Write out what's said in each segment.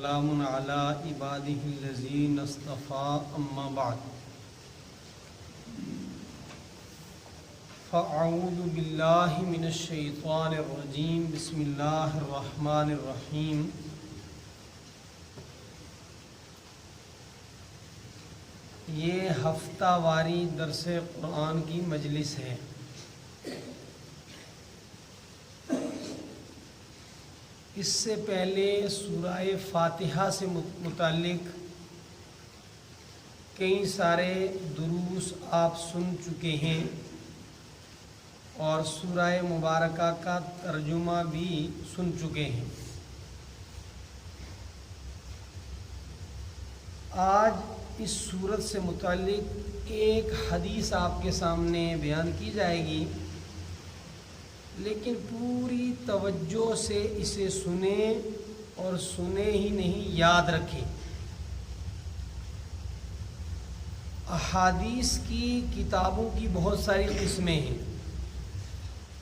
وسلام علی عباده الذین اصطفى اما بعد فاعوذ باللہ من الشیطان الرجیم بسم اللہ الرحمن الرحیم یہ ہفتہ واری درس قرآن کی مجلس ہے۔ اس سے پہلے سورہ فاتحہ سے متعلق کئی سارے دروس آپ سن چکے ہیں اور سورہ مبارکہ کا ترجمہ بھی سن چکے ہیں۔ آج اس سورت سے متعلق ایک حدیث آپ کے سامنے بیان کی جائے گی، لیکن پوری توجہ سے اسے سنیں اور سنے ہی نہیں یاد رکھیں۔ احادیث کی کتابوں کی بہت ساری قسمیں ہیں۔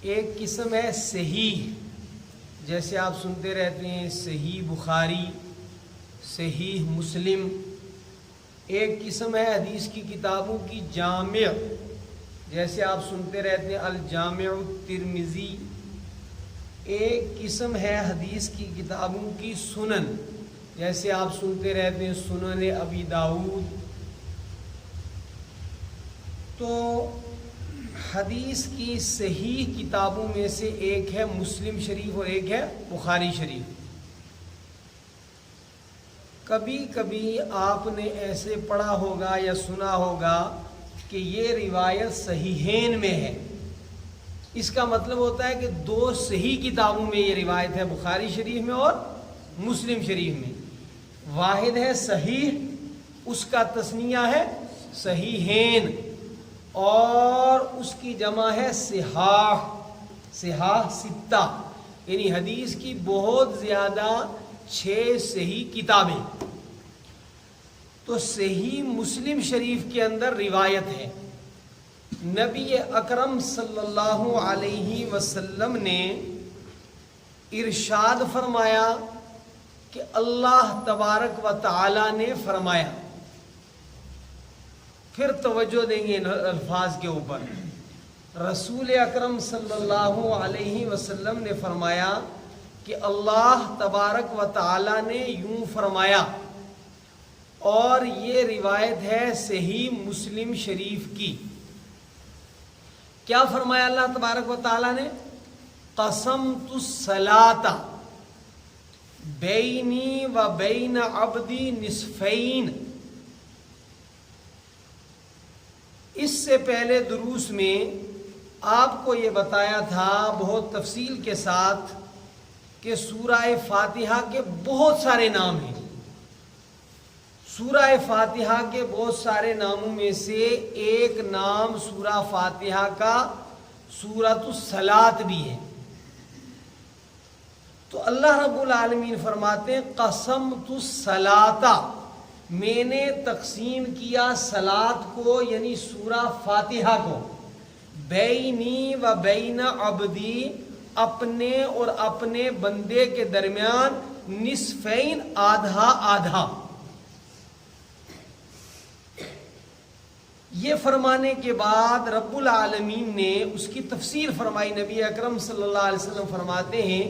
ایک قسم ہے صحیح، جیسے آپ سنتے رہتے ہیں صحیح بخاری، صحیح مسلم۔ ایک قسم ہے حدیث کی کتابوں کی جامع، جیسے آپ سنتے رہتے ہیں الجامع الترمذی۔ ایک قسم ہے حدیث کی کتابوں کی سنن، جیسے آپ سنتے رہتے ہیں سنن ابی داؤد۔ تو حدیث کی صحیح کتابوں میں سے ایک ہے مسلم شریف اور ایک ہے بخاری شریف۔ کبھی کبھی آپ نے ایسے پڑھا ہوگا یا سنا ہوگا کہ یہ روایت صحیحین میں ہے۔ اس کا مطلب ہوتا ہے کہ دو صحیح کتابوں میں یہ روایت ہے، بخاری شریف میں اور مسلم شریف میں۔ واحد ہے صحیح، اس کا تثنیہ ہے صحیحین، اور اس کی جمع ہے صحاح، صحاح ستہ، یعنی حدیث کی بہت زیادہ 6 صحیح کتابیں۔ تو صحیح مسلم شریف کے اندر روایت ہے، نبی اکرم صلی اللہ علیہ وسلم نے ارشاد فرمایا کہ اللہ تبارک و تعالی نے فرمایا۔ پھر توجہ دیں گے ان الفاظ کے اوپر۔ رسول اکرم صلی اللہ علیہ وسلم نے فرمایا کہ اللہ تبارک و تعالی نے یوں فرمایا، اور یہ روایت ہے صحیح مسلم شریف کی۔ کیا فرمایا اللہ تبارک و تعالی نے؟ قسمت الصلاۃ بینی و بین عبدی نصفین۔ اس سے پہلے دروس میں آپ کو یہ بتایا تھا بہت تفصیل کے ساتھ کہ سورہ فاتحہ کے بہت سارے نام ہیں۔ سورہ فاتحہ کے بہت سارے ناموں میں سے ایک نام سورہ فاتحہ کا سورۃ الصلاۃ بھی ہے۔ تو اللہ رب العالمین فرماتے ہیں قسمت الصلاۃ، میں نے تقسیم کیا صلاۃ کو یعنی سورہ فاتحہ کو، بینی و بین عبدی، اپنے اور اپنے بندے کے درمیان، نصفین، آدھا آدھا۔ یہ فرمانے کے بعد رب العالمین نے اس کی تفسیر فرمائی۔ نبی اکرم صلی اللہ علیہ وسلم فرماتے ہیں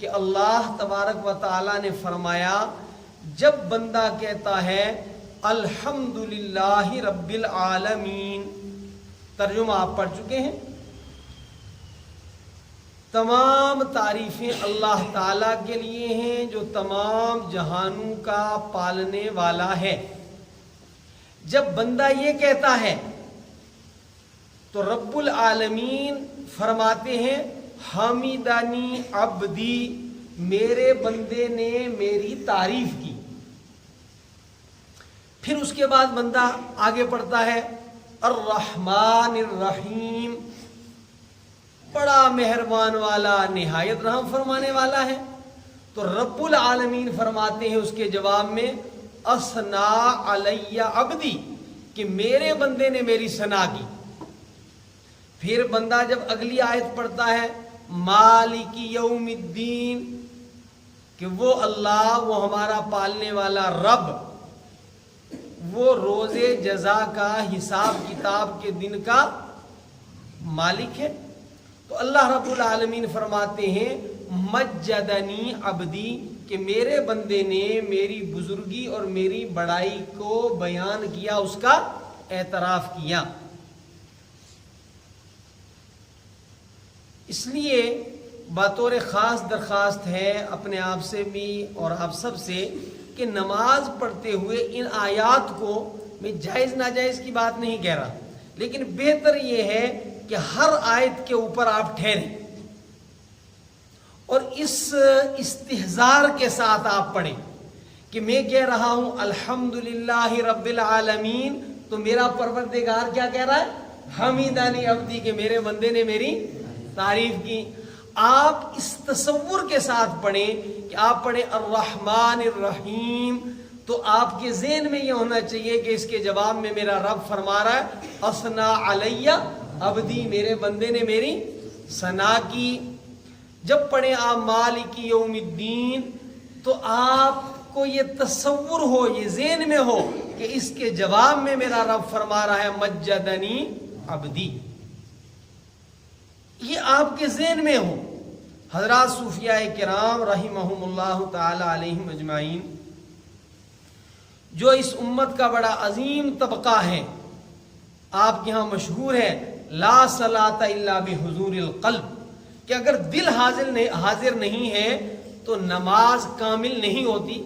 کہ اللہ تبارک و تعالی نے فرمایا، جب بندہ کہتا ہے الحمدللہ رب العالمین، ترجمہ آپ پڑھ چکے ہیں، تمام تعریفیں اللہ تعالیٰ کے لیے ہیں جو تمام جہانوں کا پالنے والا ہے۔ جب بندہ یہ کہتا ہے تو رب العالمین فرماتے ہیں حمیدانی عبدی، میرے بندے نے میری تعریف کی۔ پھر اس کے بعد بندہ آگے پڑھتا ہے الرحمن الرحیم، بڑا مہربان والا، نہایت رحم فرمانے والا ہے۔ تو رب العالمین فرماتے ہیں اس کے جواب میں اثنا علی عبدی، کہ میرے بندے نے میری ثنا کی۔ پھر بندہ جب اگلی آیت پڑھتا ہے مالک یوم الدین، کہ وہ اللہ، وہ ہمارا پالنے والا رب، وہ روز جزا کا، حساب کتاب کے دن کا مالک ہے۔ تو اللہ رب العالمین فرماتے ہیں مجدنی عبدی، کہ میرے بندے نے میری بزرگی اور میری بڑائی کو بیان کیا، اس کا اعتراف کیا۔ اس لیے بطور خاص درخواست ہے اپنے آپ سے بھی اور آپ سب سے کہ نماز پڑھتے ہوئے ان آیات کو، میں جائز ناجائز کی بات نہیں کہہ رہا، لیکن بہتر یہ ہے کہ ہر آیت کے اوپر آپ ٹھہریں اور اس استحضار کے ساتھ آپ پڑھیں کہ میں کہہ رہا ہوں الحمدللہ رب العالمین، تو میرا پروردگار کیا کہہ رہا ہے؟ حمیدانی عبدی، کہ میرے بندے نے میری تعریف کی۔ آپ اس تصور کے ساتھ پڑھیں کہ آپ پڑھیں الرحمن الرحیم، تو آپ کے ذہن میں یہ ہونا چاہیے کہ اس کے جواب میں میرا رب فرما رہا ہے اثنا علیہ عبدی، میرے بندے نے میری ثنا کی۔ جب پڑھیں آپ مالک یوم الدین، تو آپ کو یہ تصور ہو، یہ ذہن میں ہو کہ اس کے جواب میں میرا رب فرما رہا ہے مجدنی عبدی، یہ آپ کے ذہن میں ہو۔ حضرات صوفیاء کرام رحمہم اللہ تعالی علیہم اجمعین، جو اس امت کا بڑا عظیم طبقہ ہے، آپ کے ہاں مشہور ہے لا صلاۃ الا بحضور القلب، کہ اگر دل حاضر نہیں ہے تو نماز کامل نہیں ہوتی،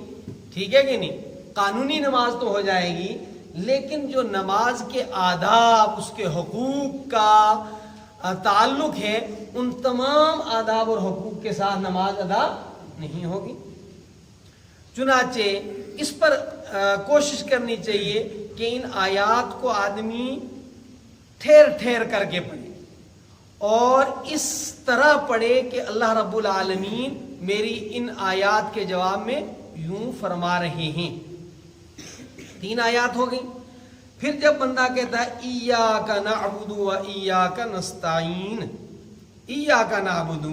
ٹھیک ہے کہ نہیں؟ قانونی نماز تو ہو جائے گی، لیکن جو نماز کے آداب، اس کے حقوق کا تعلق ہے، ان تمام آداب اور حقوق کے ساتھ نماز ادا نہیں ہوگی۔ چنانچہ اس پر کوشش کرنی چاہیے کہ ان آیات کو آدمی ٹھہر ٹھہر کر کے پڑھے اور اس طرح پڑھے کہ اللہ رب العالمین میری ان آیات کے جواب میں یوں فرما رہے ہیں۔ 3 آیات ہو گئی۔ پھر جب بندہ کہتا ہے ایاک نعبد و ایاک نستعین، ایاک نعبد،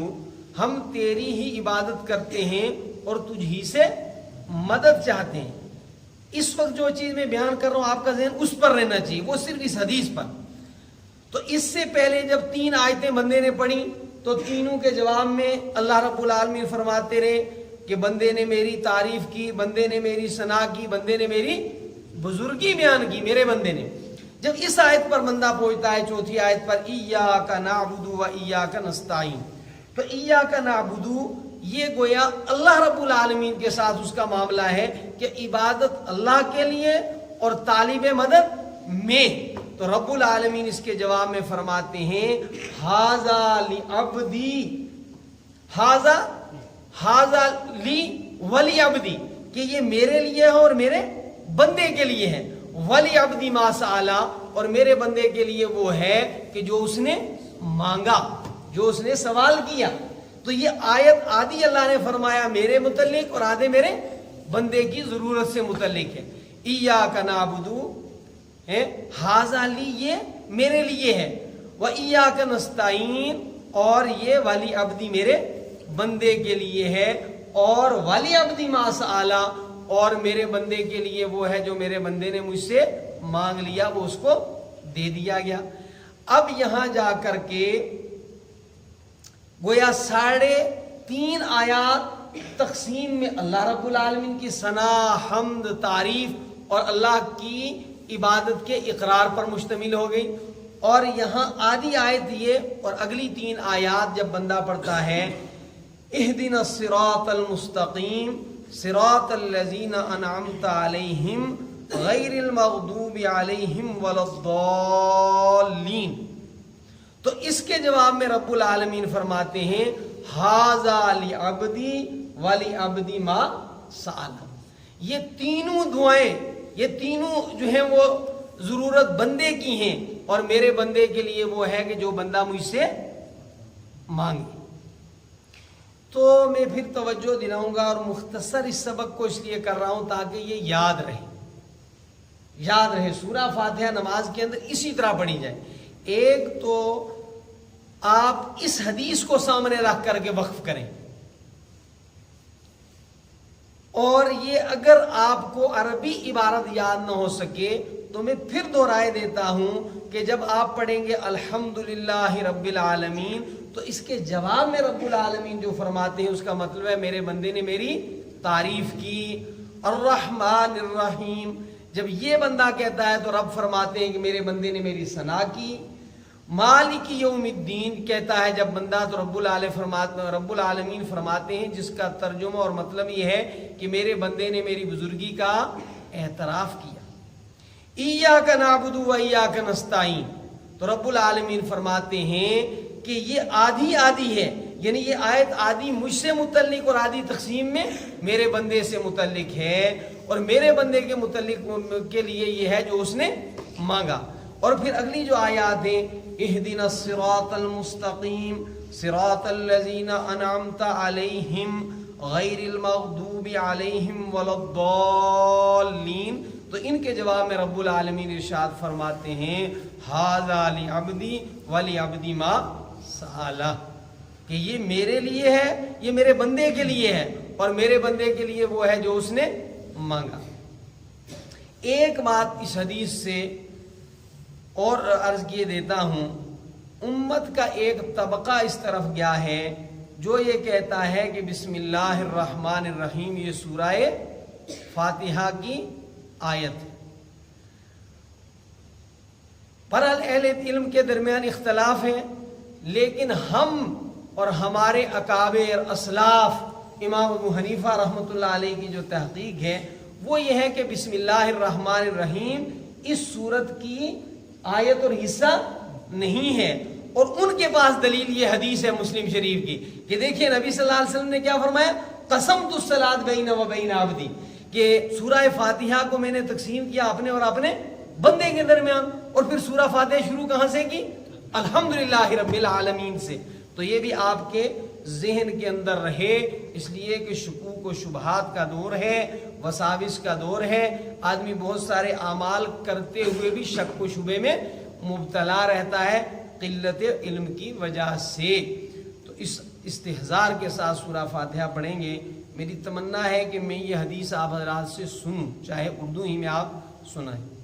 ہم تیری ہی عبادت کرتے ہیں اور تجھ ہی سے مدد چاہتے ہیں۔ اس وقت جو چیز میں بیان کر رہا ہوں آپ کا ذہن اس پر رہنا چاہیے، وہ صرف اس حدیث پر۔ تو اس سے پہلے جب 3 آیتیں بندے نے پڑھی تو تینوں کے جواب میں اللہ رب العالمین فرماتے رہے کہ بندے نے میری تعریف کی، بندے نے میری ثنا کی، بندے نے میری بزرگی بیان کی، میرے بندے نے۔ جب اس آیت پر بندہ پہنچتا ہے 4تھی آیت پر ایاک نعبد و ایاک نستعین، تو ایاک نعبد یہ گویا اللہ رب العالمین کے ساتھ اس کا معاملہ ہے کہ عبادت اللہ کے لیے اور طالب مدد میں۔ تو رب العالمین اس کے جواب میں فرماتے ہیں ھذا لعبدی، ھذا لی ولی عبدی، کہ یہ میرے لیے ہے اور میرے بندے کے لیے ہے، ولی عبدی ما سأل، اور میرے بندے کے لیے وہ ہے کہ جو اس نے مانگا، جو اس نے سوال کیا۔ تو یہ آیت آدھی اللہ نے فرمایا میرے متعلق اور آدھے میرے بندے کی ضرورت سے متعلق ہے۔ ایاک نعبد ہے، ھذا لی یہ میرے لیے ہے، و ایاک نستعین اور یہ والی عبدی میرے بندے کے لیے ہے، اور والی عبدی ما سأل، اور میرے بندے کے لیے وہ ہے جو میرے بندے نے مجھ سے مانگ لیا، وہ اس کو دے دیا گیا۔ اب یہاں جا کر کے گویا 3.5 آیات تقسیم میں اللہ رب العالمین کی ثنا، حمد، تعریف اور اللہ کی عبادت کے اقرار پر مشتمل ہو گئی، اور یہاں آدھی آیت یہ اور اگلی 3 آیات جب بندہ پڑھتا ہے اہدنا الصراط المستقیم صراط الذین انعمت علیہم غیر المغضوب علیہم ولا الضالین، تو اس کے جواب میں رب العالمین فرماتے ہیں ھذا لعبدی ولعبدی ما سأل۔ یہ تینوں دعائیں، یہ تینوں جو ہیں وہ ضرورت بندے کی ہیں، اور میرے بندے کے لیے وہ ہے کہ جو بندہ مجھ سے مانگے۔ تو میں پھر توجہ دلاؤں گا، اور مختصر اس سبق کو اس لیے کر رہا ہوں تاکہ یہ یاد رہے۔ سورہ فاتحہ نماز کے اندر اسی طرح پڑھی جائے۔ ایک تو آپ اس حدیث کو سامنے رکھ کر کے وقف کریں اور یہ اگر آپ کو عربی عبارت یاد نہ ہو سکے تو میں پھر دہرائے دیتا ہوں کہ جب آپ پڑھیں گے الحمدللہ رب العالمین تو اس کے جواب میں رب العالمین جو فرماتے ہیں اس کا مطلب ہے میرے بندے نے میری تعریف کی. الرحمن الرحیم جب یہ بندہ کہتا ہے تو رب فرماتے ہیں کہ میرے بندے نے میری ثنا کی. مالک یوم الدین کہتا ہے جب بندہ تو رب العالمین فرماتے ہیں جس کا ترجمہ اور مطلب یہ ہے کہ میرے بندے نے میری بزرگی کا اعتراف کیا. ایاک نعبد و ایاک نستعین تو رب العالمین فرماتے ہیں کہ یہ آدھی آدھی ہے، یعنی یہ آیت آدھی مجھ سے متعلق اور آدھی تقسیم میں میرے بندے سے متعلق ہے، اور میرے بندے کے متعلق کے لیے یہ ہے جو اس نے مانگا. اور پھر اگلی جو آیات ہیں اہدنا الصراط المستقیم صراط الذین انعمت علیہم غیر المغضوب علیہم ولا الضالین تو ان کے جواب میں رب العالمین ارشاد فرماتے ہیں ھذا لعبدی ولعبدی ما سأل کہ یہ میرے لیے ہے، یہ میرے بندے کے لیے ہے، اور میرے بندے کے لیے وہ ہے جو اس نے مانگا. ایک بات اس حدیث سے اور عرض کیے دیتا ہوں، امت کا ایک طبقہ اس طرف گیا ہے جو یہ کہتا ہے کہ بسم اللہ الرحمن الرحیم یہ سورہ فاتحہ کی آیت ہے. بہرحال اہل علم کے درمیان اختلاف ہے، لیکن ہم اور ہمارے اکابر اسلاف امام ابو حنیفہ رحمۃ اللہ علیہ کی جو تحقیق ہے وہ یہ ہے کہ بسم اللہ الرحمن الرحیم اس سورت کی آیت اور حصہ نہیں ہے، اور ان کے پاس دلیل یہ حدیث ہے مسلم شریف کی کہ دیکھیں نبی صلی اللہ علیہ وسلم نے کیا فرمایا، قسمت الصلاۃ بین و بین عبدی، کہ سورہ فاتحہ کو میں نے تقسیم کیا اپنے اور اپنے بندے کے درمیان. اور پھر سورہ فاتحہ شروع کہاں سے کی؟ الحمدللہ رب العالمین سے. تو یہ بھی آپ کے ذہن کے اندر رہے، اس لیے کہ شکوک و شبہات کا دور ہے، وساوس کا دور ہے، آدمی بہت سارے اعمال کرتے ہوئے بھی شک و شبے میں مبتلا رہتا ہے قلت علم کی وجہ سے. تو اس استحضار کے ساتھ سورہ فاتحہ پڑھیں گے. میری تمنا ہے کہ میں یہ حدیث آپ حضرات سے سنوں، چاہے اردو ہی میں آپ سنائیں.